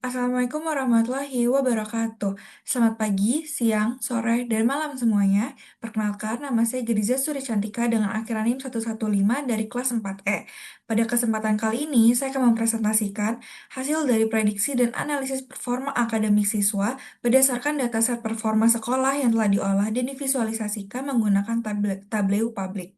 Assalamualaikum warahmatullahi wabarakatuh. Selamat pagi, siang, sore, dan malam semuanya. Perkenalkan, nama saya Geriza Suri Cantika dengan akronim 115 dari kelas 4E. Pada kesempatan kali ini, saya akan mempresentasikan hasil dari prediksi dan analisis performa akademik siswa berdasarkan dataset performa sekolah yang telah diolah dan divisualisasikan menggunakan Tableau Public.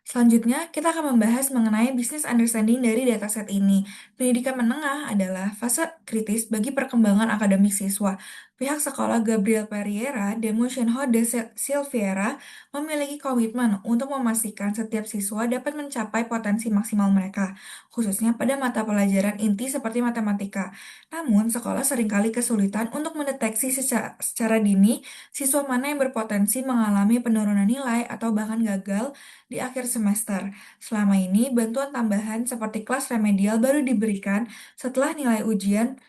Selanjutnya, kita akan membahas mengenai business understanding dari dataset ini. Pendidikan menengah adalah fase kritis bagi perkembangan akademik siswa. Pihak sekolah Gabriel Pereira dan Motionho de Silveira memiliki komitmen untuk memastikan setiap siswa dapat mencapai potensi maksimal mereka, khususnya pada mata pelajaran inti seperti matematika. Namun, sekolah seringkali kesulitan untuk mendeteksi secara dini siswa mana yang berpotensi mengalami penurunan nilai atau bahkan gagal di akhir semester. Selama ini, bantuan tambahan seperti kelas remedial baru diberikan setelah nilai ujian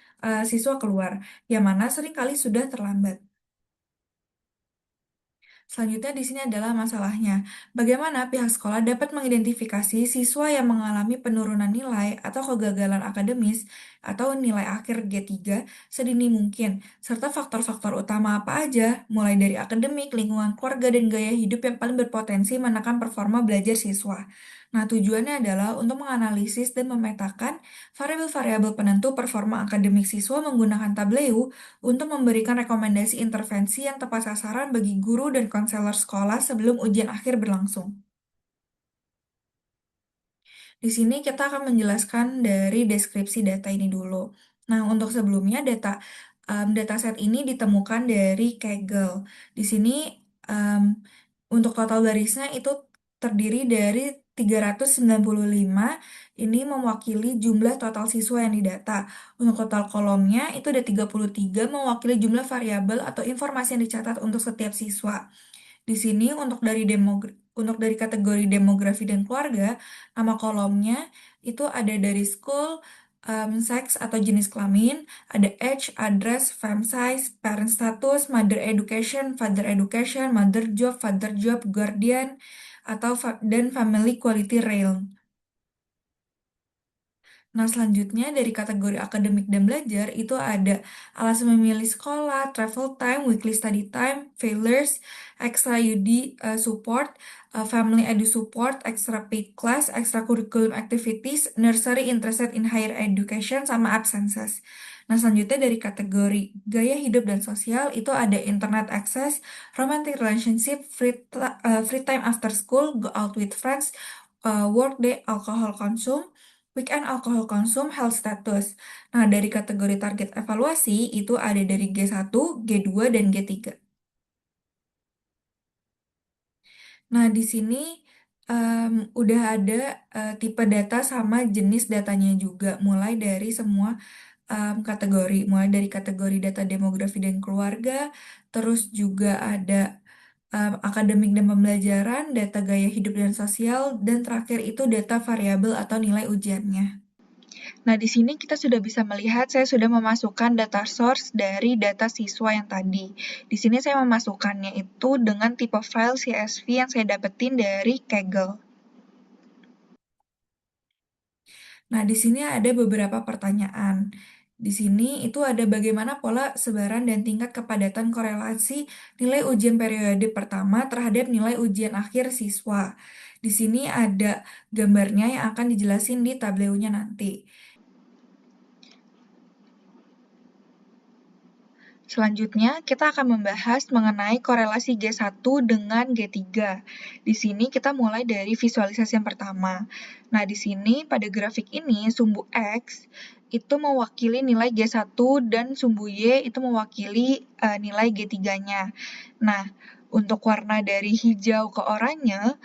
siswa keluar, yang mana seringkali sudah terlambat. Selanjutnya di sini adalah masalahnya. Bagaimana pihak sekolah dapat mengidentifikasi siswa yang mengalami penurunan nilai atau kegagalan akademis atau nilai akhir G3 sedini mungkin, serta faktor-faktor utama apa aja, mulai dari akademik, lingkungan keluarga, dan gaya hidup yang paling berpotensi menekan performa belajar siswa. Nah, tujuannya adalah untuk menganalisis dan memetakan variabel-variabel penentu performa akademik siswa menggunakan Tableau untuk memberikan rekomendasi intervensi yang tepat sasaran bagi guru dan konselor sekolah sebelum ujian akhir berlangsung. Di sini kita akan menjelaskan dari deskripsi data ini dulu. Nah, untuk sebelumnya dataset ini ditemukan dari Kaggle. Di sini em, untuk total barisnya itu terdiri dari 395, ini mewakili jumlah total siswa yang didata. Untuk total kolomnya itu ada 33 mewakili jumlah variabel atau informasi yang dicatat untuk setiap siswa. Di sini untuk dari kategori demografi dan keluarga, nama kolomnya itu ada dari school, sex atau jenis kelamin, ada age, address, fam size, parent status, mother education, mother job, guardian, dan family quality realm. Nah, selanjutnya dari kategori akademik dan belajar itu ada alasan memilih sekolah, travel time, weekly study time, failures, extra UD support, family edu support, extra paid class, extra curriculum activities, nursery interested in higher education, sama absences. Nah, selanjutnya dari kategori gaya hidup dan sosial itu ada internet access, romantic relationship, free time after school, go out with friends, work day, alcohol consume, weekend alkohol konsum, health status. Nah, dari kategori target evaluasi itu ada dari G1, G2, dan G3. Nah, di sini udah ada tipe data sama jenis datanya juga, mulai dari semua kategori, mulai dari kategori data demografi dan keluarga, terus juga ada akademik dan pembelajaran, data gaya hidup dan sosial, dan terakhir itu data variabel atau nilai ujiannya. Nah, di sini kita sudah bisa melihat saya sudah memasukkan data source dari data siswa yang tadi. Di sini saya memasukkannya itu dengan tipe file CSV yang saya dapetin dari Kaggle. Nah, di sini ada beberapa pertanyaan. Di sini itu ada bagaimana pola sebaran dan tingkat kepadatan korelasi nilai ujian periode pertama terhadap nilai ujian akhir siswa. Di sini ada gambarnya yang akan dijelasin di tabelnya nanti. Selanjutnya, kita akan membahas mengenai korelasi G1 dengan G3. Di sini kita mulai dari visualisasi yang pertama. Nah, di sini pada grafik ini sumbu X itu mewakili nilai G1 dan sumbu Y itu mewakili nilai G3-nya. Nah, untuk warna dari hijau ke oranye,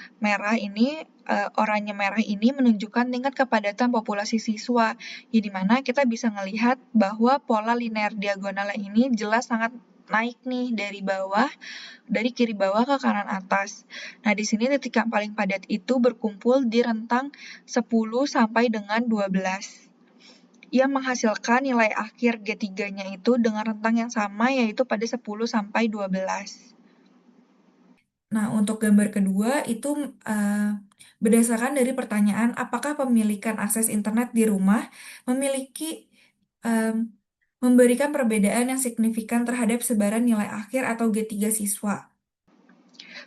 oranye merah ini menunjukkan tingkat kepadatan populasi siswa, ya di mana kita bisa melihat bahwa pola linear diagonalnya ini jelas sangat naik nih dari kiri bawah ke kanan atas. Nah, di sini titik yang paling padat itu berkumpul di rentang 10 sampai dengan 12. Ia menghasilkan nilai akhir G3-nya itu dengan rentang yang sama yaitu pada 10 sampai 12. Nah, untuk gambar kedua itu berdasarkan dari pertanyaan apakah pemilikan akses internet di rumah memiliki em, memberikan perbedaan yang signifikan terhadap sebaran nilai akhir atau G3 siswa.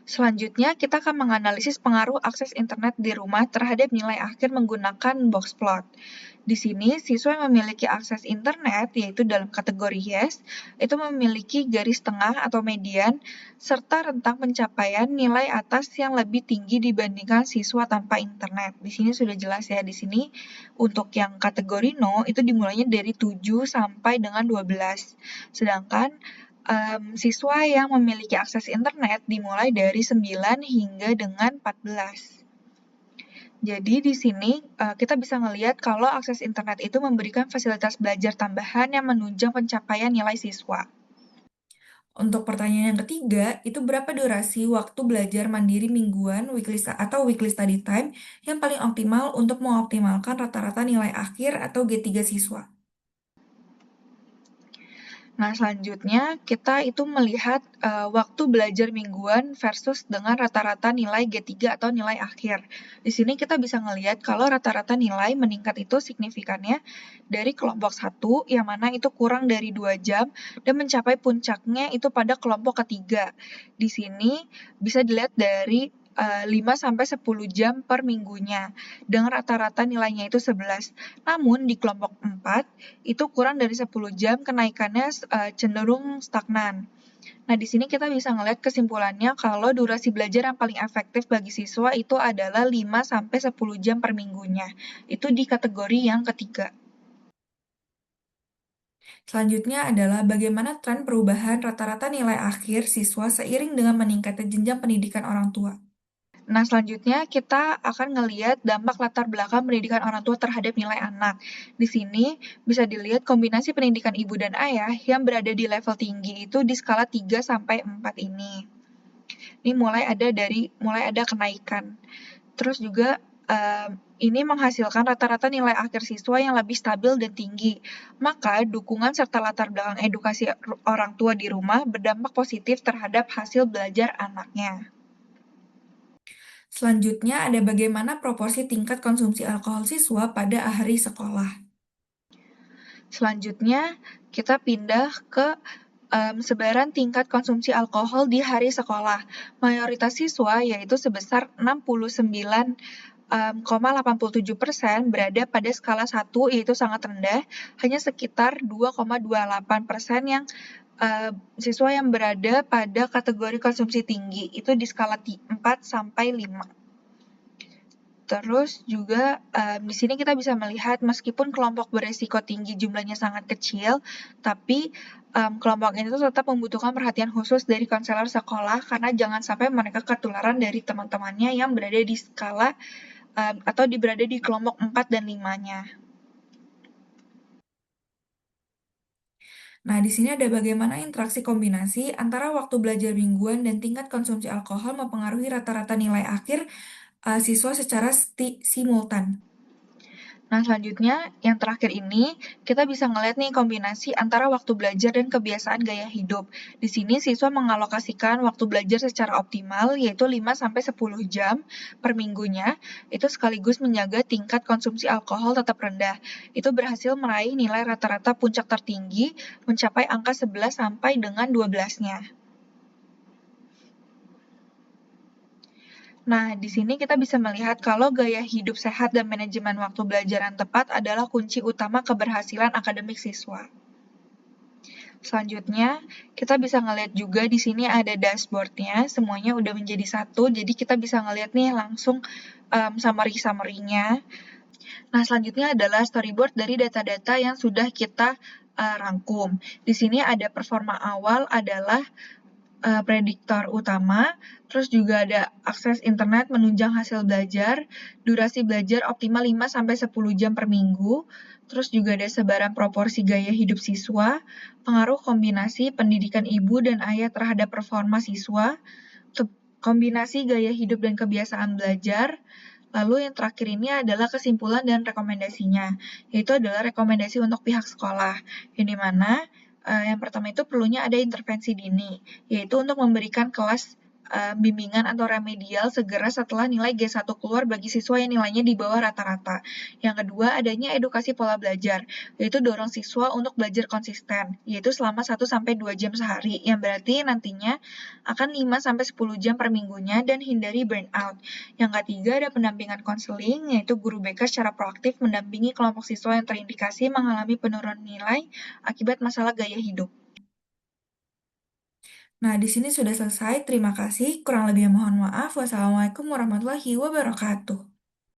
Selanjutnya, kita akan menganalisis pengaruh akses internet di rumah terhadap nilai akhir menggunakan box plot. Di sini, siswa yang memiliki akses internet, yaitu dalam kategori yes, itu memiliki garis tengah atau median, serta rentang pencapaian nilai atas yang lebih tinggi dibandingkan siswa tanpa internet. Di sini sudah jelas ya, di sini untuk yang kategori no, itu dimulainya dari 7 sampai dengan 12. Sedangkan siswa yang memiliki akses internet dimulai dari 9 hingga dengan 14. Jadi di sini kita bisa melihat kalau akses internet itu memberikan fasilitas belajar tambahan yang menunjang pencapaian nilai siswa. Untuk pertanyaan yang ketiga, itu berapa durasi waktu belajar mandiri mingguan atau weekly study time yang paling optimal untuk mengoptimalkan rata-rata nilai akhir atau G3 siswa? Nah, selanjutnya kita itu melihat waktu belajar mingguan versus dengan rata-rata nilai G3 atau nilai akhir. Di sini kita bisa melihat kalau rata-rata nilai meningkat itu signifikannya dari kelompok 1 yang mana itu kurang dari 2 jam dan mencapai puncaknya itu pada kelompok ketiga. Di sini bisa dilihat dari 5-10 jam per minggunya dengan rata-rata nilainya itu 11. Namun di kelompok 4 itu kurang dari 10 jam kenaikannya cenderung stagnan. Nah, di sini kita bisa ngeliat kesimpulannya kalau durasi belajar yang paling efektif bagi siswa itu adalah 5-10 jam per minggunya. Itu di kategori yang ketiga. Selanjutnya adalah bagaimana tren perubahan rata-rata nilai akhir siswa seiring dengan meningkatnya jenjang pendidikan orang tua. Nah, selanjutnya kita akan ngeliat dampak latar belakang pendidikan orang tua terhadap nilai anak. Di sini bisa dilihat kombinasi pendidikan ibu dan ayah yang berada di level tinggi itu di skala 3-4 ini. Ini mulai ada kenaikan. Terus juga ini menghasilkan rata-rata nilai akhir siswa yang lebih stabil dan tinggi. Maka dukungan serta latar belakang edukasi orang tua di rumah berdampak positif terhadap hasil belajar anaknya. Selanjutnya ada bagaimana proporsi tingkat konsumsi alkohol siswa pada hari sekolah. Selanjutnya kita pindah ke sebaran tingkat konsumsi alkohol di hari sekolah. Mayoritas siswa yaitu sebesar 69,87% berada pada skala 1 yaitu sangat rendah, hanya sekitar 2,28% yang siswa yang berada pada kategori konsumsi tinggi itu di skala 4-5. Terus juga di sini kita bisa melihat meskipun kelompok beresiko tinggi jumlahnya sangat kecil, tapi kelompok ini tuh tetap membutuhkan perhatian khusus dari konselor sekolah karena jangan sampai mereka ketularan dari teman-temannya yang berada di skala atau berada di kelompok 4 dan 5-nya. Nah, di sini ada bagaimana interaksi kombinasi antara waktu belajar mingguan dan tingkat konsumsi alkohol mempengaruhi rata-rata nilai akhir siswa secara simultan. Nah, selanjutnya yang terakhir ini kita bisa ngeliat nih kombinasi antara waktu belajar dan kebiasaan gaya hidup. Di sini siswa mengalokasikan waktu belajar secara optimal yaitu 5-10 jam per minggunya. Itu sekaligus menjaga tingkat konsumsi alkohol tetap rendah. Itu berhasil meraih nilai rata-rata puncak tertinggi mencapai angka 11 sampai dengan 12-nya. Nah, di sini kita bisa melihat kalau gaya hidup sehat dan manajemen waktu belajar yang tepat adalah kunci utama keberhasilan akademik siswa. Selanjutnya, kita bisa ngeliat juga di sini ada dashboard-nya, semuanya udah menjadi satu, jadi kita bisa ngeliat nih langsung summary-nya. Nah, selanjutnya adalah storyboard dari data-data yang sudah kita rangkum. Di sini ada performa awal adalah prediktor utama, terus juga ada akses internet menunjang hasil belajar, durasi belajar optimal 5-10 jam per minggu, terus juga ada sebaran proporsi gaya hidup siswa, pengaruh kombinasi pendidikan ibu dan ayah terhadap performa siswa, kombinasi gaya hidup dan kebiasaan belajar, lalu yang terakhir ini adalah kesimpulan dan rekomendasinya, yaitu adalah rekomendasi untuk pihak sekolah, yang dimana yang pertama itu perlunya ada intervensi dini, yaitu untuk memberikan kelas bimbingan atau remedial segera setelah nilai G1 keluar bagi siswa yang nilainya di bawah rata-rata. Yang kedua, adanya edukasi pola belajar, yaitu dorong siswa untuk belajar konsisten, yaitu selama 1-2 jam sehari, yang berarti nantinya akan 5-10 jam per minggunya dan hindari burnout. Yang ketiga, ada pendampingan konseling, yaitu guru BK secara proaktif mendampingi kelompok siswa yang terindikasi mengalami penurunan nilai akibat masalah gaya hidup. Nah, di sini sudah selesai. Terima kasih. Kurang lebih mohon maaf. Wassalamualaikum warahmatullahi wabarakatuh.